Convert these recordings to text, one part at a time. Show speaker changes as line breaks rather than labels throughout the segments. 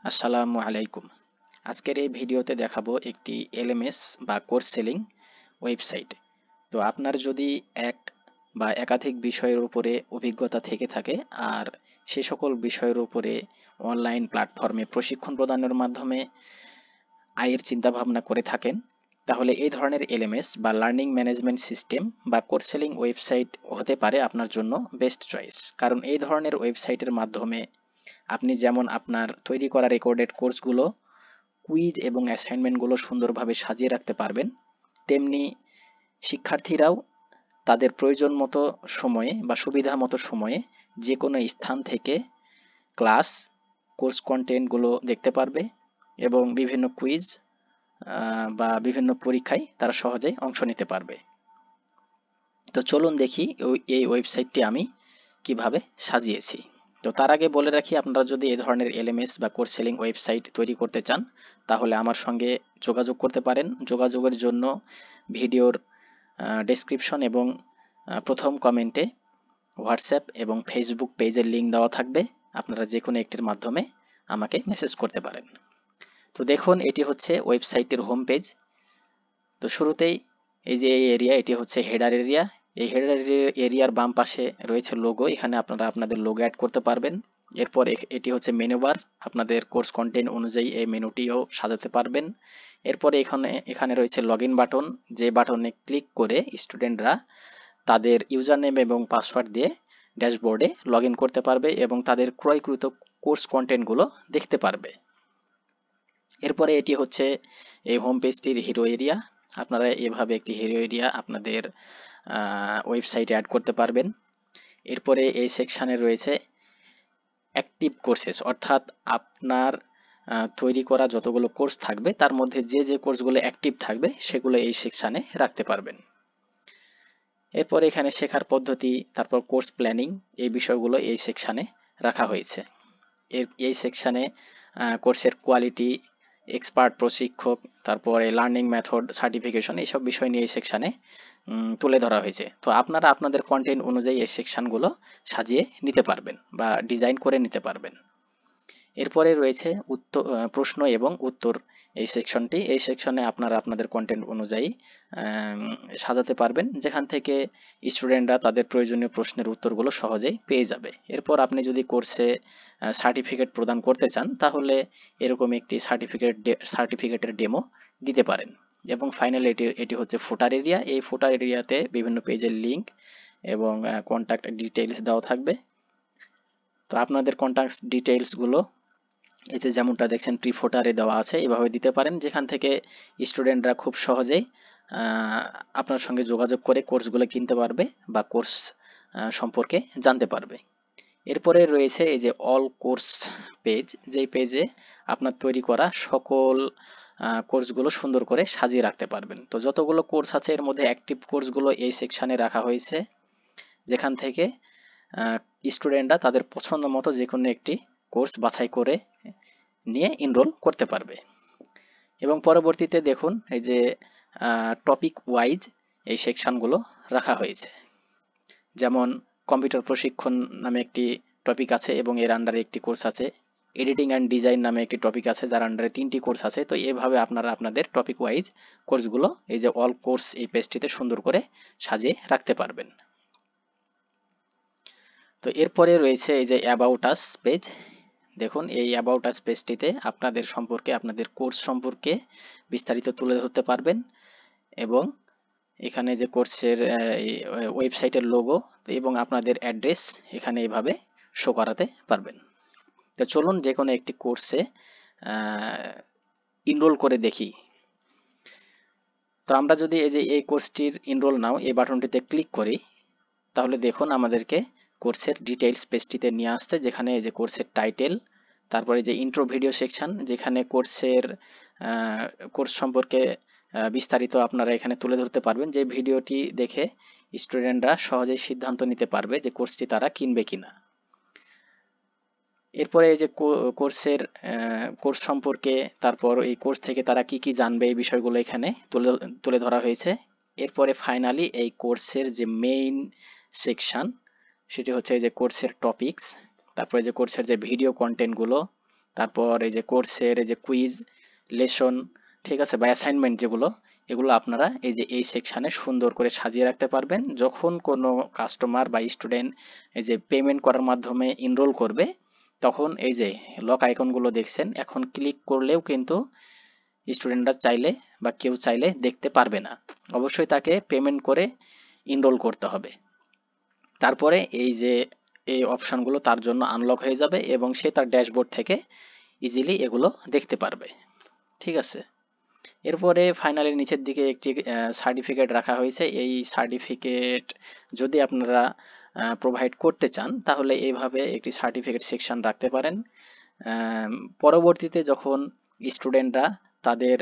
আসসালামু আলাইকুম। আজকের এই ভিডিওতে দেখাবো একটি এলএমএস বা কোর্স সেলিং ওয়েবসাইট। তো আপনার যদি এক বা একাধিক বিষয়ের উপরে অভিজ্ঞতা থেকে থাকে আর সে সকল বিষয়ের উপরে অনলাইন প্ল্যাটফর্মে প্রশিক্ষণ প্রদানের মাধ্যমে আয়ের চিন্তা ভাবনা করে থাকেন, তাহলে এই ধরনের এলএমএস বা লার্নিং ম্যানেজমেন্ট সিস্টেম বা কোর্স সেলিং ওয়েবসাইট হতে পারে আপনার জন্য বেস্ট চয়েস। কারণ এই ধরনের ওয়েবসাইটের মাধ্যমে আপনি যেমন আপনার তৈরি করা রেকর্ডেড কোর্সগুলো, কুইজ এবং অ্যাসাইনমেন্টগুলো সুন্দরভাবে সাজিয়ে রাখতে পারবেন, তেমনি শিক্ষার্থীরাও তাদের প্রয়োজন মতো সময়ে বা সুবিধা মতো সময়ে যে কোনো স্থান থেকে ক্লাস, কোর্স কন্টেন্টগুলো দেখতে পারবে এবং বিভিন্ন কুইজ বা বিভিন্ন পরীক্ষায় তারা সহজেই অংশ নিতে পারবে। তো চলুন দেখি এই ওয়েবসাইটটি আমি কিভাবে সাজিয়েছি। তো তার আগে বলে রাখি, আপনারা যদি এই ধরনের এলএমএস বা কোর্স সেলিং ওয়েবসাইট তৈরি করতে চান তাহলে আমার সঙ্গে যোগাযোগ করতে পারেন। যোগাযোগের জন্য ভিডিওর ডেসক্রিপশন এবং প্রথম কমেন্টে হোয়াটসঅ্যাপ এবং ফেসবুক পেজের লিঙ্ক দেওয়া থাকবে। আপনারা যে কোনো একটির মাধ্যমে আমাকে মেসেজ করতে পারেন। তো দেখুন, এটি হচ্ছে ওয়েবসাইটের হোম পেজ। তো শুরুতেই এই যে এই এরিয়া, এটি হচ্ছে হেডার এরিয়া। এই হেডার এরিয়ার বাম পাশে রয়েছে লোগো, এখানে আপনারা আপনাদের লোগো অ্যাড করতে পারবেন। এরপর এটি হচ্ছে মেনু বার, আপনাদের কোর্স কন্টেন্ট অনুযায়ী এই মেনুটিও সাজাতে পারবেন। এরপরে এখানে রয়েছে লগ ইন বাটন, যে বাটনে ক্লিক করে স্টুডেন্টরা তাদের ইউজার নেম এবং পাসওয়ার্ড দিয়ে ড্যাশবোর্ডে লগ ইন করতে পারবে এবং তাদের ক্রয়কৃত কোর্স কন্টেন্টগুলো দেখতে পারবে। এরপরে এটি হচ্ছে এই হোম পেজটির হিরো এরিয়া। আপনারা এভাবে একটি হিরো এরিয়া আপনাদের ওয়েবসাইটে অ্যাড করতে পারবেন। এরপরে এই সেকশানে রয়েছে অ্যাক্টিভ কোর্সেস, অর্থাৎ আপনার তৈরি করা যতগুলো কোর্স থাকবে তার মধ্যে যে যে কোর্সগুলো অ্যাক্টিভ থাকবে সেগুলো এই সেকশানে রাখতে পারবেন। এরপর এখানে শেখার পদ্ধতি, তারপর কোর্স প্ল্যানিং, এই বিষয়গুলো এই সেকশানে রাখা হয়েছে। এই সেকশানে কোর্সের কোয়ালিটি, এক্সপার্ট প্রশিক্ষক, তারপরে লার্নিং মেথড, সার্টিফিকেশন, এইসব বিষয় নিয়ে এই সেকশানে তুলে ধরা হয়েছে। তো আপনারা আপনাদের কন্টেন্ট অনুযায়ী এই সেকশানগুলো সাজিয়ে নিতে পারবেন বা ডিজাইন করে নিতে পারবেন। এরপরে রয়েছে প্রশ্ন এবং উত্তর এই সেকশনটি। এই সেকশনে আপনারা আপনাদের কন্টেন্ট অনুযায়ী সাজাতে পারবেন, যেখান থেকে স্টুডেন্টরা তাদের প্রয়োজনীয় প্রশ্নের উত্তরগুলো সহজেই পেয়ে যাবে। এরপর আপনি যদি কোর্সে সার্টিফিকেট প্রদান করতে চান তাহলে এরকম একটি সার্টিফিকেটের ডেমো দিতে পারেন। এবং ফাইনালি এটি হচ্ছে ফুটার এরিয়া। এই ফুটার এরিয়াতে বিভিন্ন পেজের লিঙ্ক এবং কন্ট্যাক্ট ডিটেইলস দেওয়া থাকবে। তো আপনাদের কন্ট্যাক্ট ডিটেইলসগুলো এই যে যেমনটা দেখছেন প্রি ফুটারে দেওয়া আছে, এভাবে দিতে পারেন, যেখান থেকে স্টুডেন্টরা খুব সহজেই আপনার সঙ্গে যোগাযোগ করে কোর্সগুলো কিনতে পারবে বা কোর্স সম্পর্কে জানতে পারবে। এরপরে রয়েছে এই যে অল কোর্স পেজ, যেই পেজে আপনার তৈরি করা সকল কোর্সগুলো সুন্দর করে সাজিয়ে রাখতে পারবেন। তো যতগুলো কোর্স আছে এর মধ্যে অ্যাক্টিভ কোর্সগুলো এই সেকশানে রাখা হয়েছে, যেখান থেকে স্টুডেন্টরা তাদের পছন্দ মতো যে কোনো একটি কোর্স বাছাই করে নিয়ে এনরোল করতে পারবে। এবং পরবর্তীতে দেখুন এই যে টপিক ওয়াইজ এই সেকশনগুলো রাখা হয়েছে। যেমন কম্পিউটার প্রশিক্ষণ নামে একটি টপিক আছে এবং এর আন্ডারে একটি কোর্স আছে। এডিটিং অ্যান্ড ডিজাইন নামে একটি টপিক আছে যার আন্ডারে 3টি কোর্স আছে। তো এভাবে আপনারা আপনাদের টপিক ওয়াইজ কোর্সগুলো এই যে অল কোর্স এই পেজটিতে সুন্দর করে সাজিয়ে রাখতে পারবেন। তো এরপরে রয়েছে এই যে অ্যাবাউট আস পেজ। দেখুন এই অ্যাবাউট আস পেজটিতে আপনাদের সম্পর্কে, আপনাদের কোর্স সম্পর্কে বিস্তারিত তুলে ধরতে পারবেন এবং এখানে যে কোর্সের ওয়েবসাইটের লোগো এবং আপনাদের অ্যাড্রেস এখানে এইভাবে শো করাতে পারবেন। তো চলুন যে কোনো একটি কোর্সে এনরোল করে দেখি। তো আমরা যদি এই যে এই কোর্সটির এনরোল নাও এই বাটনটিতে ক্লিক করি তাহলে দেখুন আমাদেরকে কোর্সের ডিটেইলস পেজটিতে নিয়ে আসছে, যেখানে এই যে কোর্সের টাইটেল, তারপরে যে ইন্ট্রো ভিডিও সেকশন, যেখানে কোর্স সম্পর্কে বিস্তারিত আপনারা এখানে তুলে ধরতে পারবেন, যে ভিডিওটি দেখে স্টুডেন্টরা সহজেই সিদ্ধান্ত নিতে পারবে যে কোর্সটি তারা কিনবে কিনা। এরপরে এই যে কোর্স সম্পর্কে, তারপর এই কোর্স থেকে তারা কি কি জানবে এই বিষয়গুলো এখানে তুলে ধরা হয়েছে। এরপরে ফাইনালি এই কোর্সের যে মেইন সেকশন সেটি হচ্ছে এই যে কোর্সের টপিকস, তারপরে যে কোর্সের যে ভিডিও কন্টেন্টগুলো, তারপর এই যে কোর্সের এই যে কুইজ, লেসন, ঠিক আছে, বা অ্যাসাইনমেন্ট যেগুলো, এগুলো আপনারা এই যে এই সেকশানে সুন্দর করে সাজিয়ে রাখতে পারবেন। যখন কোনো কাস্টমার বা স্টুডেন্ট এই যে পেমেন্ট করার মাধ্যমে এনরোল করবে, তখন এই যে লক আইকনগুলো দেখছেন, এখন ক্লিক করলেও কিন্তু স্টুডেন্টরা চাইলে বা কেউ চাইলে দেখতে পারবে না। অবশ্যই তাকে পেমেন্ট করে এনরোল করতে হবে। তারপরে এই যে এই অপশনগুলো তার জন্য আনলক হয়ে যাবে এবং সে তার ড্যাশবোর্ড থেকে ইজিলি এগুলো দেখতে পারবে। ঠিক আছে, এরপরে ফাইনালি নিচের দিকে একটি সার্টিফিকেট রাখা হয়েছে। এই সার্টিফিকেট যদি আপনারা প্রোভাইড করতে চান তাহলে এইভাবে একটি সার্টিফিকেট সেকশন রাখতে পারেন। পরবর্তীতে যখন স্টুডেন্টরা তাদের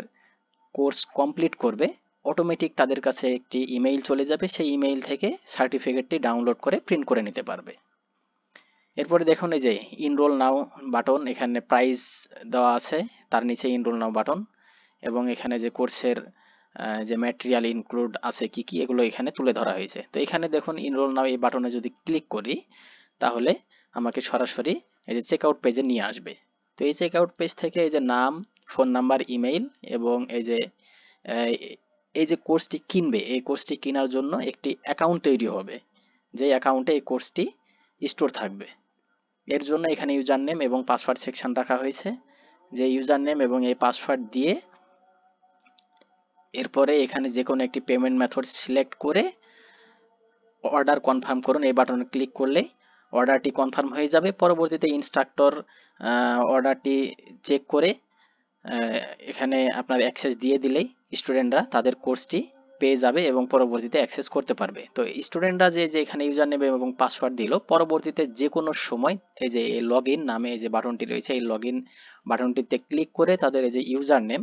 কোর্স কমপ্লিট করবে, অটোমেটিক তাদের কাছে একটি ইমেইল চলে যাবে, সেই ইমেইল থেকে সার্টিফিকেটটি ডাউনলোড করে প্রিন্ট করে নিতে পারবে। এরপরে দেখুন এই যে ইনরোল নাও বাটন, এখানে প্রাইস দেওয়া আছে, তার নিচে ইনরোল নাও বাটন, এবং এখানে যে কোর্সের যে ম্যাটেরিয়াল ইনক্লুড আছে কি কি, এগুলো এখানে তুলে ধরা হয়েছে। তো এখানে দেখুন ইনরোল নাও এই বাটনে যদি ক্লিক করি তাহলে আমাকে সরাসরি এই যে চেক আউট পেজে নিয়ে আসবে। তো এই চেক আউট পেজ থেকে এই যে নাম, ফোন নাম্বার, ইমেইল এবং এই যে কোর্সটি কিনবে, এই কোর্সটি কেনার জন্য একটি অ্যাকাউন্ট তৈরি হবে, যে অ্যাকাউন্টে এই কোর্সটি স্টোর থাকবে। এর জন্য এখানে ইউজার নেম এবং পাসওয়ার্ড সেকশন রাখা হয়েছে। যে ইউজার নেম এবং এই পাসওয়ার্ড দিয়ে এরপরে এখানে যে কোনো একটি পেমেন্ট মেথড সিলেক্ট করে অর্ডার কনফার্ম করুন, এই বাটনে ক্লিক করলেই অর্ডারটি কনফার্ম হয়ে যাবে। পরবর্তীতে ইনস্ট্রাক্টর অর্ডারটি চেক করে এখানে আপনার অ্যাক্সেস দিয়ে দিলেই স্টুডেন্টরা তাদের কোর্সটি পেয়ে যাবে এবং পরবর্তীতে অ্যাক্সেস করতে পারবে। তো স্টুডেন্টরা যে এখানে ইউজার নেম এবং পাসওয়ার্ড দিল, পরবর্তীতে যে কোনো সময় এই যে লগ ইন নামে এই যে বাটনটি রয়েছে, এই লগ ইন বাটনটিতে ক্লিক করে তাদের এই যে ইউজার নেম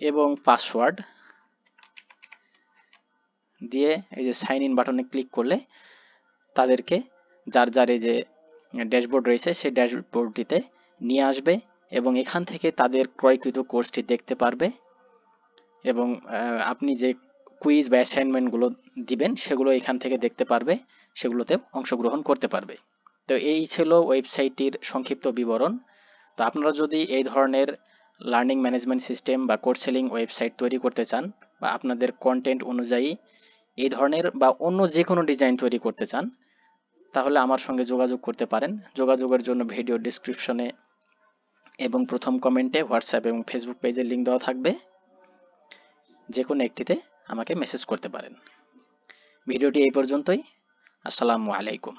এবং পাসওয়ার্ড দিয়ে এই যে সাইন ইন বাটনে ক্লিক করলে তাদেরকে যার যার এই যে ড্যাশবোর্ড রয়েছে সেই ড্যাশবোর্ডটিতে নিয়ে আসবে এবং এখান থেকে তাদের ক্রয়কৃত কোর্সটি দেখতে পারবে এবং আপনি যে কুইজ বা অ্যাসাইনমেন্টগুলো দিবেন সেগুলো এখান থেকে দেখতে পারবে, সেগুলোতে অংশগ্রহণ করতে পারবে। তো এই ছিল ওয়েবসাইটটির সংক্ষিপ্ত বিবরণ। তো আপনারা যদি এই ধরনের লার্নিং ম্যানেজমেন্ট সিস্টেম বা কোর্স সেলিং ওয়েবসাইট তৈরি করতে চান বা আপনাদের কন্টেন্ট অনুযায়ী এই ধরনের বা অন্য যে কোনো ডিজাইন তৈরি করতে চান, তাহলে আমার সঙ্গে যোগাযোগ করতে পারেন। যোগাযোগের জন্য ভিডিও ডিসক্রিপশনে এবং প্রথম কমেন্টে হোয়াটসঅ্যাপ এবং ফেসবুক পেজের লিঙ্ক দেওয়া থাকবে, যে কোনো একটিতে আমাকে মেসেজ করতে পারেন। ভিডিওটি এই পর্যন্তই। আসসালামু আলাইকুম।